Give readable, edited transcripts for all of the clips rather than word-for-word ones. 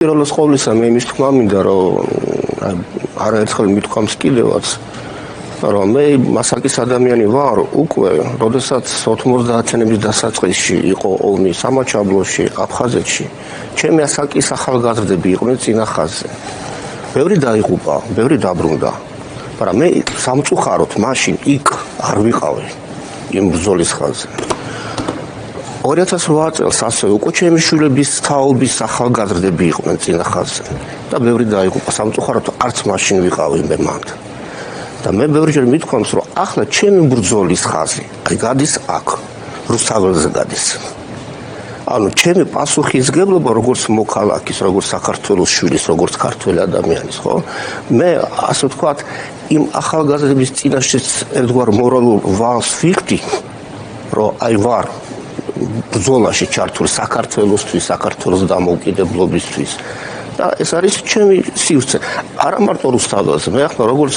პირველს ყოვლისა მე იმის თქმა მინდა რომ არაერთხელ მithქვამს კიდევაც რომ მე მასაკის ადამიანი ვარ უკვე როდესაც 90-იანების დასაწყისში იყო ომი სამაჩაბლოში აფხაზეთში ჩემი ასაკის ახალგაზრდები იყვნენ წინა ხაზზე ბევრი დაიღუპა ბევრი დაბრუნდა მაგრამ მე სამწუხაროდ მაშინ იქ არ ვიყავი იმ ბრძოლის ხაზზე 2008 წელს ასევე უკვე ჩემი შვილების თაობის ახალგაზრდები იყვნენ წინა ხაზზე და ბევრი დაიღუპა სამწუხაროდ არც მაშინ ვიყავი მე მანდ და მე ბევრჯერ მithქვამს რომ ახლა ჩემი ბრძოლის ხაზი აი გადის აქ რუსთაველზე გადის ანუ ჩემი პასუხისგებლობა როგორც მოქალაქის როგორც საქართველოს შვილის როგორც ქართველი ადამიანის ხო მე ასე ვთქვათ იმ ახალგაზრდების წინაშე ერთგვარ მორალურ ვალს ვიხდი რომ აი ვარ ბრძოლაში ჩართული საქართველოსთვის საქართველოს დამოუკიდებლობისთვის და ეს არის ჩემი სივრცე არა მარტო რუსთაველზე მე ახლა როგორც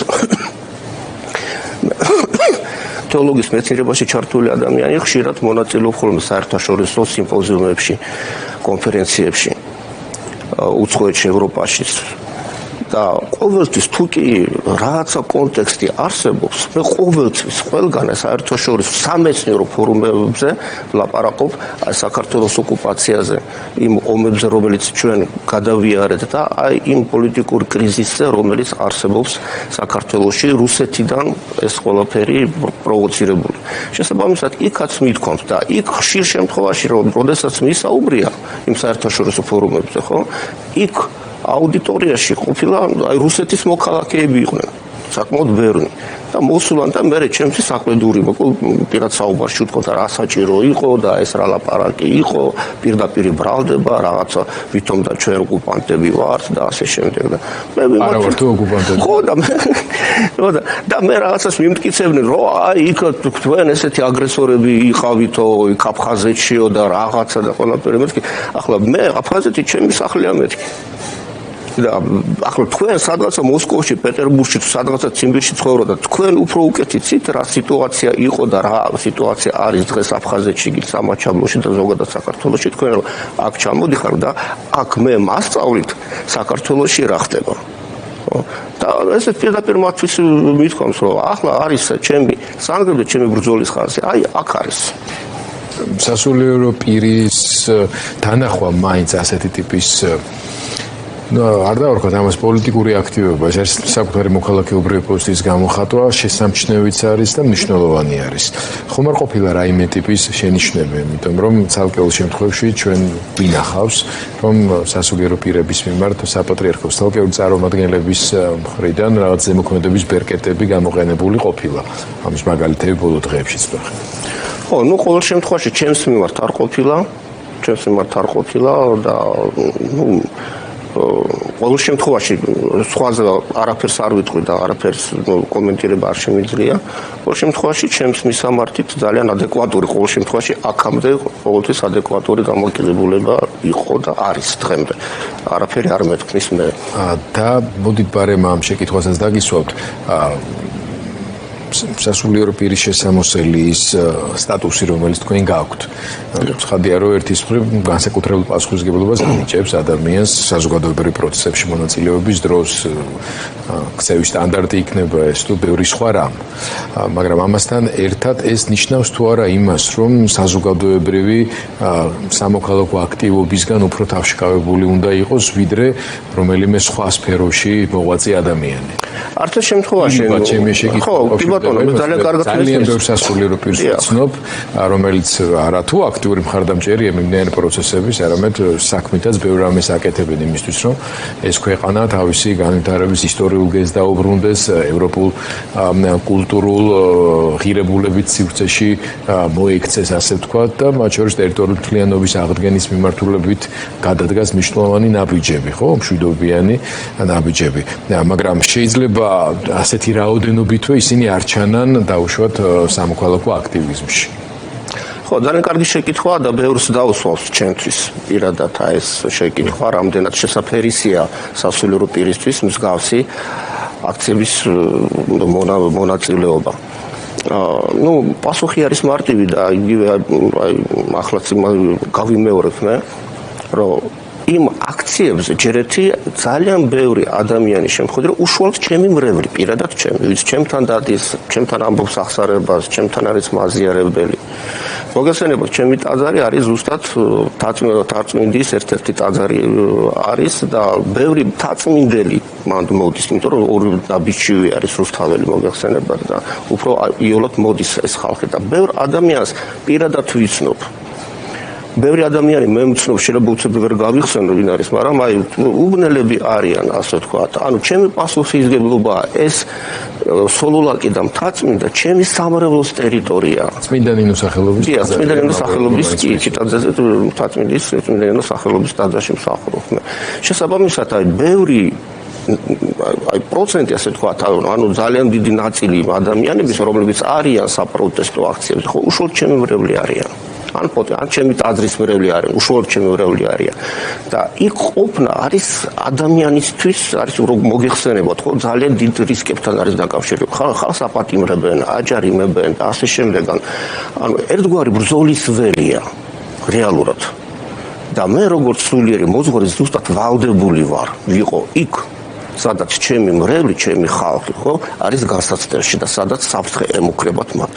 თეოლოგიის მეცნიერებაში ჩართული ადამიანი ხშირად მონაწილეობ ხოლმე საერთაშორისო სიმპოზიუმებში, კონფერენციებში, უცხოეთში, ევროპაში და ყოველთვის თუ კი რაღაცა კონტექსტი არსებობს, მე ყოველთვის ყველგან საერთაშორისო სამეცნიერო ფორუმებზე ვლაპარაკობ საქართველოს ოკუპაციაზე, იმ ომებზე, რომელიც ჩვენ გადავიარეთ და აი იმ პოლიტიკურ კრიზისზე, რომელიც არსებობს საქართველოში რუსეთიდან ეს ყველაფერი პროვოცირებული. შესაბამისად, იქაც მithქვამთ და იქ ხშირ შემთხვევაში, როდესაც მისაუბრია იმ საერთაშორისო ფორუმებზე, ხო? იქ აუდიტორიაში ყოფილა აი რუსეთის მოქალაქეები იყვნენ საკმაოდ ბევრი და მოსულან და მე ჩემთვის საქმედური პირად საუბარში ვთქვა რა საჭირო იყო და ეს რა ლაპარაკი იყო პირდაპირ ბრალდება რაღაცა ვითომ და ჩვენ ოკუპანტები ვართ და ასე შემდეგ და მე არა ვარ თუ ოკუპანტები ხო და მე რაღაცას მიმტკიცებდნენ რომ აი იქ თქვენ ესეთი აგრესორები იყავითო იქ აფხაზეთშიო და რაღაცა და ყველაფერი მეთქი ახლა მე აფხაზეთი ჩემი სახლია მეთქი და ახლა თქვენ სადღაცა მოსკოვში, პეტერბურგში, სადღაცა ციმბირში ცხოვრობთ, თქვენ უფრო უკეთ იცით რა სიტუაცია იყო და რა სიტუაცია არის დღეს აფხაზეთში, სამაჩაბლოში და ზოგადად საქართველოში, თქვენ რომ აქ ჩამოდიხარ და აქ მე მასწავლით საქართველოში რა ხდება. და ესეც პირდაპირ მათთვის მithქვამს რომ ახლა არის ჩემი სანგრები, ჩემი ბრძოლის ხაზი, აი აქ არის. სასულიერო პირის თანახვა მაინც ასეთი ტიპის არ დავარქვათ ამას პოლიტიკური აქტივობა, ეს საკუთარი მოქალაქეობრივი პოსტის გამოხატვა შესამჩნევიც არის და მნიშვნელოვანი არის. ხომ არ ყოფილა რაიმე ტიპის შენიშვნები, იმიტომ რომ ცალკეულ შემთხვევაში ჩვენ ვინახავს, რომ სასულიერო პირების მიმართ საპატრიარქოს ცალკეული წარმომადგენლების მხრიდან რაღაც ზემოქმედების ბერკეტები გამოყენებული ყოფილა. ამის მაგალითები ბოლო დღეებშიც ვახერხეთ. ხო, ნუ ყოველ შემთხვევაში ჩემს მიმართ არ ყოფილა და ნუ ყოველ შემთხვევაში სხვაზე არაფერს არ ვიტყვი და არაფერს კომენტირება არ შემიძლია. ყოველ შემთხვევაში ჩემს მისამართით ძალიან ადეკვატური ყოველ შემთხვევაში აქამდე ყოველთვის ადეკვატური გამოკიდებულება იყო და არის დღემდე. არაფერი არ მეთქმის მე. და მოდით ბარემ ამ შეკითხვასაც დაგისვავთ. სასულიერო პირის შესამოსელის სტატუსი, რომელიც თქვენ გაქვთ. ცხადია, რომ ერთის მხრივ განსაკუთრებულ პასუხისმგებლობას ანიჭებს ადამიანს საზოგადოებრივ პროცესებში მონაწილეობის დროს, ქცევის სტანდარტი იქნება ეს თუ ბევრი სხვა რამ. მაგრამ ამასთან ერთად ეს ნიშნავს თუ არა იმას, რომ საზოგადოებრივი სამოქალაქო აქტივობისგან უფრო თავშეკავებული უნდა იყოს, ვიდრე რომელიმე სხვა სფეროში მოღვაწე ადამიანი. არც შემთხვევაში ხო, ძალიან ბევრ სასულიერო პირს ვცნობ, რომელიც არა თუ აქტიური მხარდამჭერია მიმდინარე პროცესების, არამედ საქმითაც ბევრ რამეს აკეთებენ იმისთვის, რომ ეს ქვეყანა თავისი განვითარების ისტორიულ გეზს დაუბრუნდეს ევროპულ კულტურულ ღირებულებით სივრცეში მოექცეს, ასე ვთქვათ, და მათ შორის ტერიტორიული მთლიანობის აღდგენის მიმართულებით გადადგას მნიშვნელოვანი ნაბიჯები, ხო, მშვიდობიანი ნაბიჯები. მაგრამ შეიძლება ასეთი რაოდენობითვე ისინი არ ჩანან დაუშვათ სამოქალაქო აქტივიზმში. ხო, ძალიან კარგი შეკითხვაა და ბევრს დაუსვავს ჩემთვის პირადად ეს შეკითხვა, რამდენად შესაფერისია სასულიერო პირისთვის მსგავსი აქციების მონაწილეობა. ნუ პასუხი არის მარტივი და იგივე აი ახლაც გავიმეორებ მე, რომ იმ აქციებზე ჯერეთი ძალიან ბევრი ადამიანი შემთხვევით რომ უშუალოდ ჩემი მრევლი პირადად ჩემი ვიც ჩემთან დადის ჩემთან ამბობს ახსარებას ჩემთან არის მაზიარებელი მოგესალმებით ჩემი ტაძარი არის ზუსტად თაწმინდის ერთ-ერთი ტაძარი არის და ბევრი თაწმინდელი მანდ მოდის იმიტომ რომ ორი დაბიჩივი არის რუსთაველი მოგესალმებით და უფრო იოლად მოდის ეს ხალხი და ბევრ ადამიანს პირადად ვიცნობ ბევრი ადამიანი მე მცნობ შეიძლება უცებ ვერ გავიხსენო ვინ არის მაგრამ აი უბნელები არიან ასე ვთქვათ ანუ ჩემი პასუხისმგებლობაა ეს სოლოლაკი და მთაწმინდა ჩემი სამრევლოს ტერიტორია წმინდა ნინოს სახელობის წმინდა ნინოს სახელობის კიტაძეზე მთაწმინდის წმინდა ნინოს სახელობის ტაძარში მსახურობ მე შესაბამისად აი ბევრი აი პროცენტი ასე ვთქვათ ანუ ძალიან დიდი ნაწილი ადამიანების რომლებიც არიან საპროტესტო აქციებზე ხო უშუალოდ ჩემი მრევლი არიან ან ჩემი ტაძრის მრევლი არიან, უშუალოდ ჩემი მრევლი არიან. და იქ ყოფნა არის ადამიანისთვის, არის მოგეხსენებათ, ხო, ძალიან დიდ რისკებთან არის დაკავშირებული. ხალხს აპატიმრებენ, აჯარიმებენ და ასე შემდეგ. ანუ ერთგვარი ბრძოლის ველია რეალურად. და მე როგორც სულიერი მოძღვარი ზუსტად ვალდებული ვარ, ვიყო იქ სადაც ჩემი მრევლი, ჩემი ხალხი, ხო, არის განსაცდელში და სადაც საფრთხე ემუქრებათ მათ.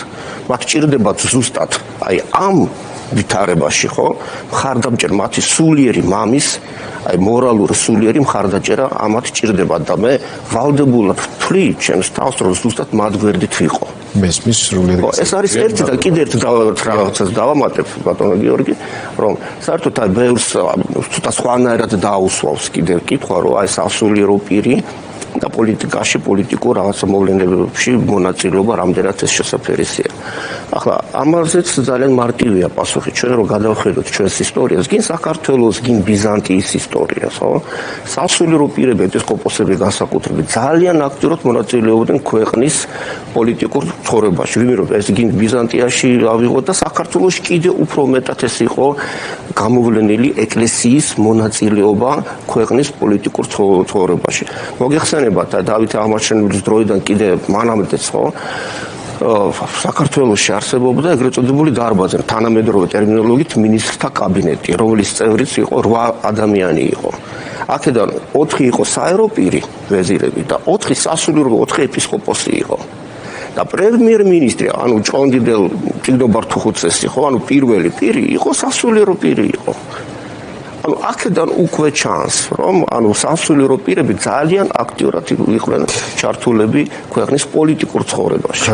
მათ ჭირდებათ ზუსტად, აი ამ ვითარებაში, ხო, მხარდამჭერ მათი სულიერი მამის, აი მორალური სულიერი მხარდაჭერა ამათ ჭირდებათ და მე ვალდებულად ვთვლი ჩემს თავს, რომ ზუსტად მათ გვერდით ვიყო. მესმის სრულიად. ეს არის ერთი და კიდევ ერთი რაღაცას დავამატებ ბატონო გიორგი, რომ საერთოდ აი ბევრს ცოტა სხვანაირად დაუსვავს კიდევ კითხვა, რომ აი სასულიერო პირი და პოლიტიკაში, პოლიტიკურ რაღაცა მოვლენებში მონაწილეობა რამდენად ეს შესაძლებელია. ახლა ამაზეც ძალიან მარტივია პასუხი. ჩვენ რო გადავხედოთ ჩვენს ისტორიას, გინ საქართველოს, გინ ბიზანტიის ისტორიას, ხო? სასულიერო პირები, ეპისკოპოსები განსაკუთრებით ძალიან აქტიურად მონაწილეობდნენ ქვეყნის პოლიტიკურ ცხოვრებაში. ვიმეორებ, ეს გინ ბიზანტიაში ავიღოთ და საქართველოში კიდევ უფრო მეტად ეს იყო გამოვლენილი ეკლესიის მონაწილეობა ქვეყნის პოლიტიკურ ცხოვრებაში. მოგეხსენებათ დავით აღმაშენებლის დროიდან კიდე მანამდეც ხო საქართველოში არსებობდა ეგრეთ წოდებული დარბაზი, თანამედროვე ტერმინოლოგიით მინისტრთა კაბინეტი, რომლის წევრიც იყო 8 ადამიანი იყო. აქედან 4 იყო საერო პირი, ვეზირები და 4 სასულიერო, 4 ეპისკოპოსი იყო. და პრემიერ-მინისტრი, ანუ ჭონდიდელ წიგნობარ თუხუცესი ხო, ანუ პირველი პირი იყო სასულიერო პირი იყო. ანუ აქედან უკვე ჩანს, რომ ანუ სასულიერო პირები ძალიან აქტიურად იყვნენ ჩართულები ქვეყნის პოლიტიკურ ცხოვრებაში.